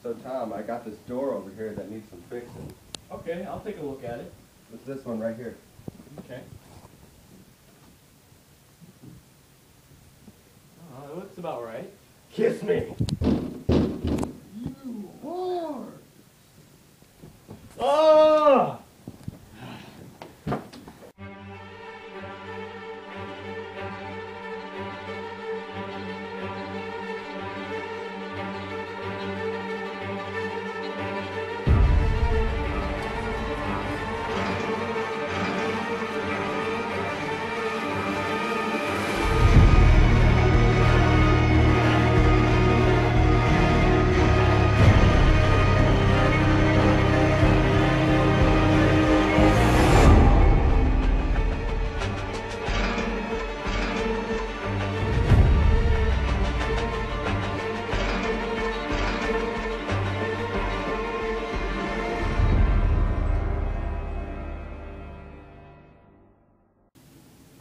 So Tom, I got this door over here that needs some fixing. Okay, I'll take a look at it. It's this one right here. Okay. It looks about right. Kiss me! You whore! Oh!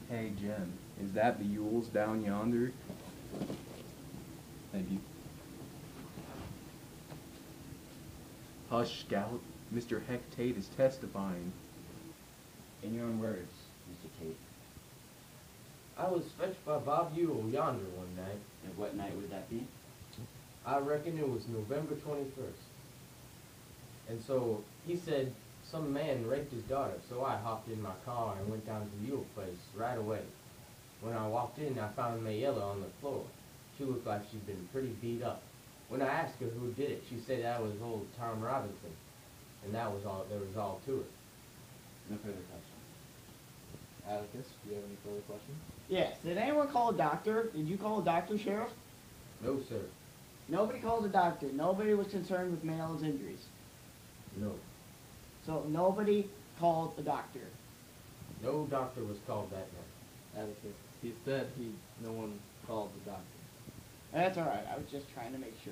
Hey, Jen, is that the Yules down yonder? Thank you. Hush, Scout. Mr. Heck Tate is testifying. In your own words, Mr. Tate. I was fetched by Bob Yule yonder one night. And what night would that be? I reckon it was November 21st. And so he said some man raped his daughter, so I hopped in my car and went down to the Yule place right away. When I walked in, I found Mayella on the floor. She looked like she'd been pretty beat up. When I asked her who did it, she said that was old Tom Robinson. And that was all, there was all to it. No further questions. Atticus, do you have any further questions? Yes. Did anyone call a doctor? Did you call a doctor, Sheriff? No, sir. Nobody called a doctor. Nobody was concerned with Mayle's injuries. No. So nobody called a doctor. No doctor was called that night. Atticus, he said no one called the doctor. That's all right. I was just trying to make sure.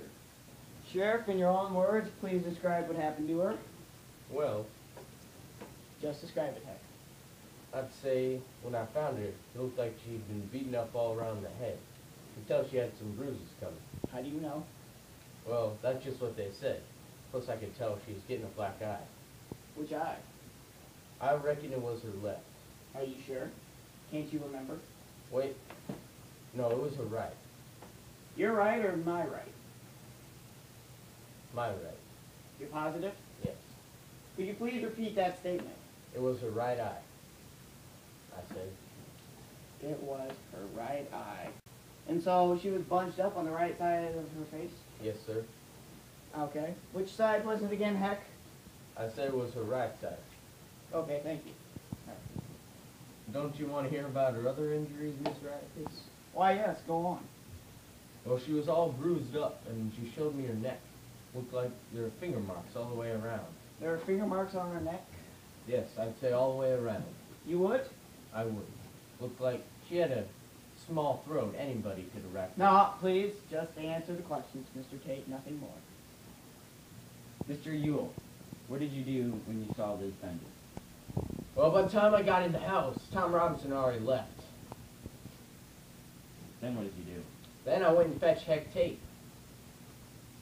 Sheriff, in your own words, please describe what happened to her. Well, Just describe it, Heck. I'd say when I found her, it looked like she'd been beaten up all around the head. You could tell she had some bruises coming. How do you know? Well, that's just what they said. Plus I could tell she was getting a black eye. Which eye? I reckon it was her left. Are you sure? Can't you remember? Wait. No, it was her right. Your right or my right? My right. You're positive? Yes. Could you please repeat that statement? It was her right eye. I said. It was her right eye. And so she was bunched up on the right side of her face? Yes, sir. Okay. Which side was it again, Heck? I said it was her right side. Okay, thank you. Don't you want to hear about her other injuries, Miss Atticus? Why, yes, go on. Well, she was all bruised up, and she showed me her neck. Looked like there were finger marks all the way around. There are finger marks on her neck? Yes, I'd say all the way around. You would? I would. Looked like she had a small throat. Anybody could have wrapped. No, please, just answer the questions, Mr. Tate, nothing more. Mr. Yule, what did you do when you saw the defendant? Well, by the time I got in the house, Tom Robinson already left. Then what did you do? Then I went and fetched Heck Tate.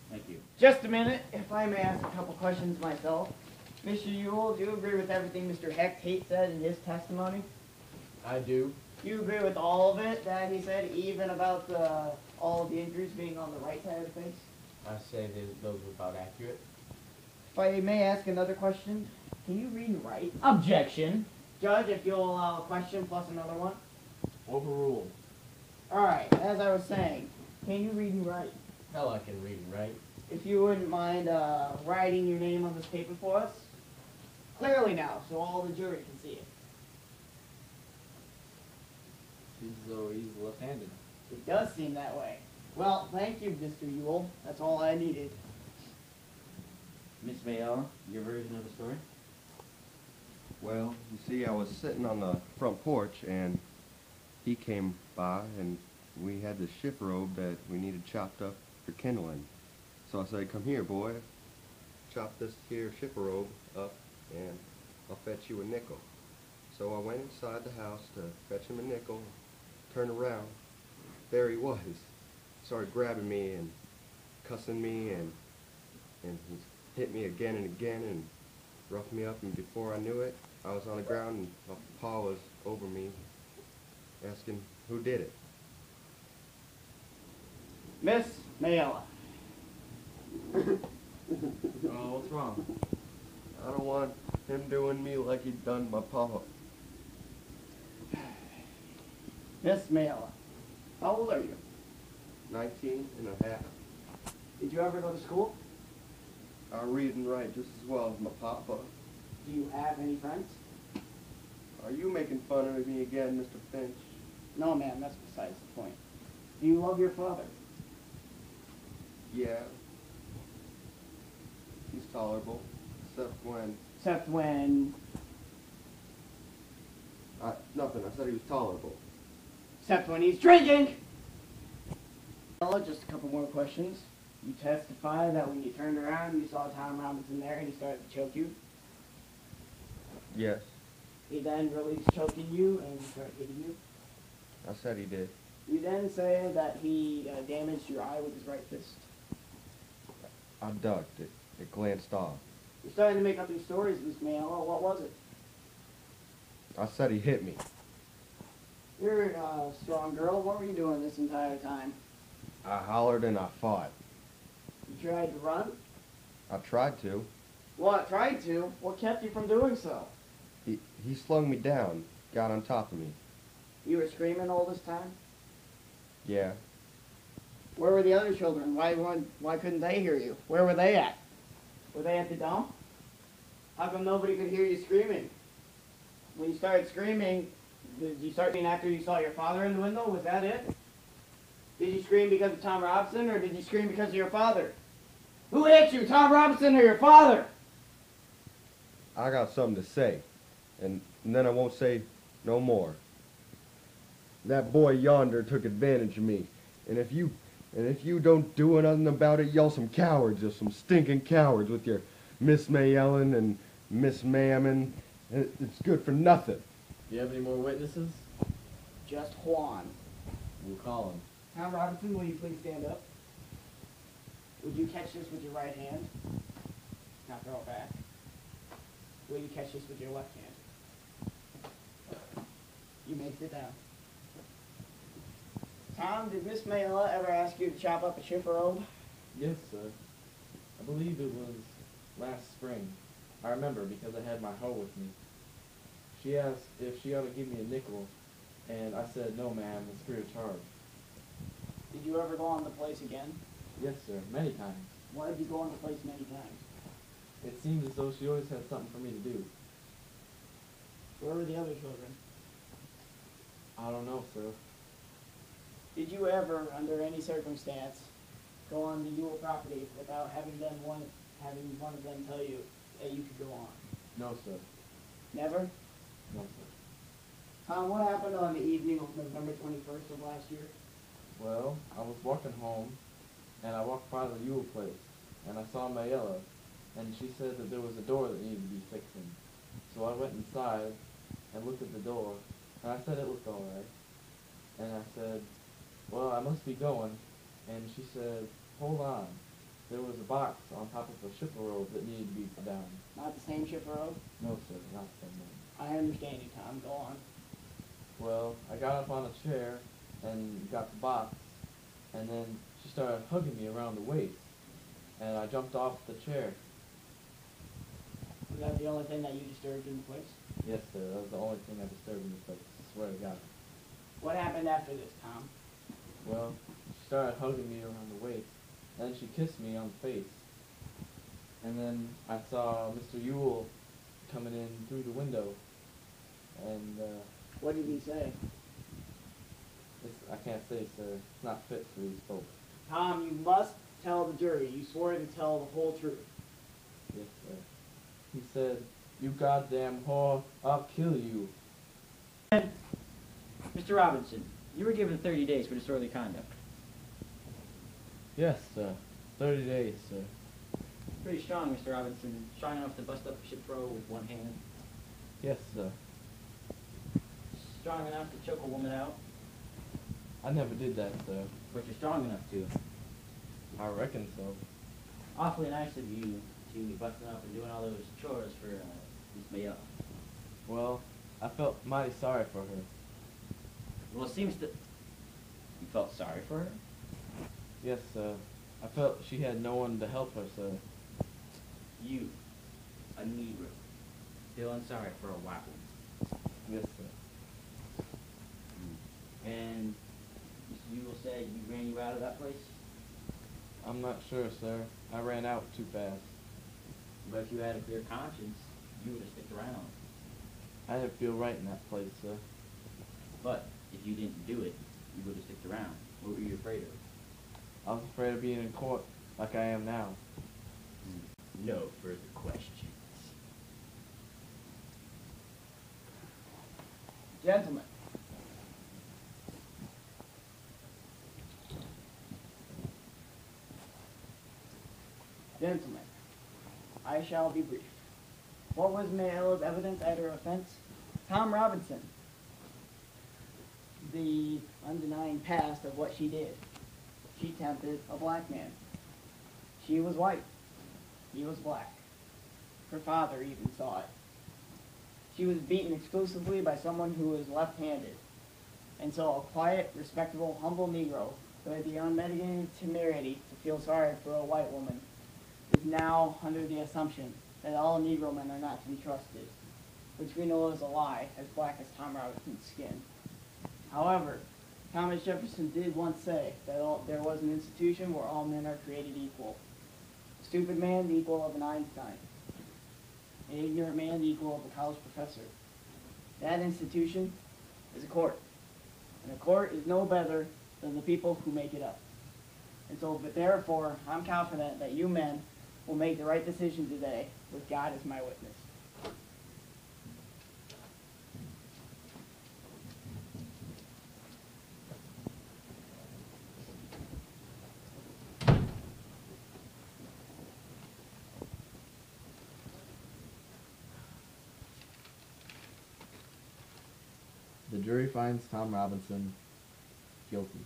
Thank you. Just a minute, if I may ask a couple questions myself. Mr. Yule, do you agree with everything Mr. Heck Tate said in his testimony? I do. You agree with all of it that he said, even about all of the injuries being on the right side of the face? I say that those were about accurate. If I may ask another question, can you read and write? Objection. Judge, if you'll allow a question plus another one. Overruled. Alright, as I was saying, can you read and write? Hell, I can read and write. If you wouldn't mind writing your name on this paper for us. Clearly now, so all the jury can see it. Seems as though he's left-handed. It does seem that way. Well, thank you, Mr. Yule. That's all I needed. Miss Mayella, your version of the story? Well, you see, I was sitting on the front porch, and he came by, and we had this shift robe that we needed chopped up for kindling. So I said, come here, boy. Chop this here shift robe up, and I'll fetch you a nickel. So I went inside the house to fetch him a nickel, turned around. There he was. Started grabbing me and cussing me, and and he hit me again and again and roughed me up, and before I knew it, I was on the ground and my paw was over me, asking who did it. Miss Mayella. Oh, what's wrong? I don't want him doing me like he done my paw. Miss Mayella, how old are you? 19 and a half. Did you ever go to school? I read and write just as well as my papa. Do you have any friends? Are you making fun of me again, Mr. Finch? No, ma'am, that's besides the point. Do you love your father? Yeah. He's tolerable, except when... Except when... Nothing, I said he was tolerable. Except when he's drinking! Just a couple more questions. You testify that when you turned around, you saw Tom Robinson there and he started to choke you. Yes, He then released choking you and he started hitting you. I said he did. You then say that he damaged your eye with his right fist. I ducked it. It glanced off. You're starting to make up these stories, Miss Mayella. What was it? I said he hit me. You're a strong girl. What were you doing this entire time? I hollered and I fought. You tried to run? I tried to. What, tried to? What kept you from doing so? He slung me down, got on top of me. You were screaming all this time? Yeah. Where were the other children? Why couldn't they hear you? Where were they at? Were they at the dump? How come nobody could hear you screaming? When you started screaming, did you start screaming after you saw your father in the window? Was that it? Did you scream because of Tom Robinson, or did you scream because of your father? Who hit you, Tom Robinson or your father? I got something to say, and then I won't say no more. That boy yonder took advantage of me, and if you don't do nothing about it, y'all some cowards. You're some stinking cowards with your Miss Mayellen and Miss Mammon. It's good for nothing. Do you have any more witnesses? Just Juan. We'll call him. Tom Robinson, will you please stand up? Would you catch this with your right hand? Now throw it back. Will you catch this with your left hand? You may sit down. Tom, did Miss Mayella ever ask you to chop up a chiffer robe? Yes, sir. I believe it was last spring. I remember because I had my hoe with me. She asked if she ought to give me a nickel, and I said, no, ma'am, it's free of charge. Did you ever go on the place again? Yes, sir, many times. Why did you go on the place many times? It seems as though she always had something for me to do. Where were the other children? I don't know, sir. Did you ever, under any circumstance, go on the Ewell property without having one of them tell you that you could go on? No, sir. Never? No, sir. Tom, what happened on the evening of November 21st of last year? Well, I was walking home, and I walked by the Ewell place, and I saw Mayella, and she said that there was a door that needed to be fixing. So I went inside and looked at the door, and I said it looked all right. And I said, well, I must be going. And she said, hold on. There was a box on top of a shipper robe that needed to be put down. Not the same ship road? No, sir, not the same one. I understand you, Tom. Go on. Well, I got up on a chair and got the box, and then she started hugging me around the waist, and I jumped off the chair. Was that the only thing that you disturbed in the place? Yes, sir, that was the only thing I disturbed in the place. I swear to God. What happened after this, Tom? Well, she started hugging me around the waist, and then she kissed me on the face. And then I saw Mr. Ewell coming in through the window, and What did he say? I can't say, sir. It's not fit for these folks. Tom, you must tell the jury. You swore to tell the whole truth. Yes, sir. He said, you goddamn whore, I'll kill you. Mr. Robinson, you were given 30 days for disorderly conduct. Yes, sir. 30 days, sir. Pretty strong, Mr. Robinson. Strong enough to bust up a ship row with one hand. Yes, sir. Strong enough to choke a woman out. I never did that, sir. But you're strong enough to. I reckon so. Awfully nice of you to be busting up and doing all those chores for Miss Mayella. Well, I felt mighty sorry for her. Well, it seems that you felt sorry for her. Yes, sir. I felt she had no one to help her, sir. You, a Negro, feeling sorry for a white woman. Yes, sir. And Mr. Ewell said you ran you out of that place? I'm not sure, sir. I ran out too fast. But if you had a clear conscience, you would have stuck around. I didn't feel right in that place, sir. But if you didn't do it, you would have stuck around. What were you afraid of? I was afraid of being in court like I am now. No further questions. Gentlemen. Gentlemen, I shall be brief. What was Mayella's evidence at her offense? Tom Robinson. The undenying past of what she did. She tempted a black man. She was white. He was black. Her father even saw it. She was beaten exclusively by someone who was left-handed. And so a quiet, respectable, humble Negro who had the unmitigated temerity to feel sorry for a white woman is now under the assumption that all Negro men are not to be trusted, which we know is a lie, as black as Tom Robinson's skin. However, Thomas Jefferson did once say that there was an institution where all men are created equal. A stupid man the equal of an Einstein. An ignorant man the equal of a college professor. That institution is a court. And a court is no better than the people who make it up. And so, but therefore, I'm confident that you men will make the right decision today with God as my witness. The jury finds Tom Robinson guilty.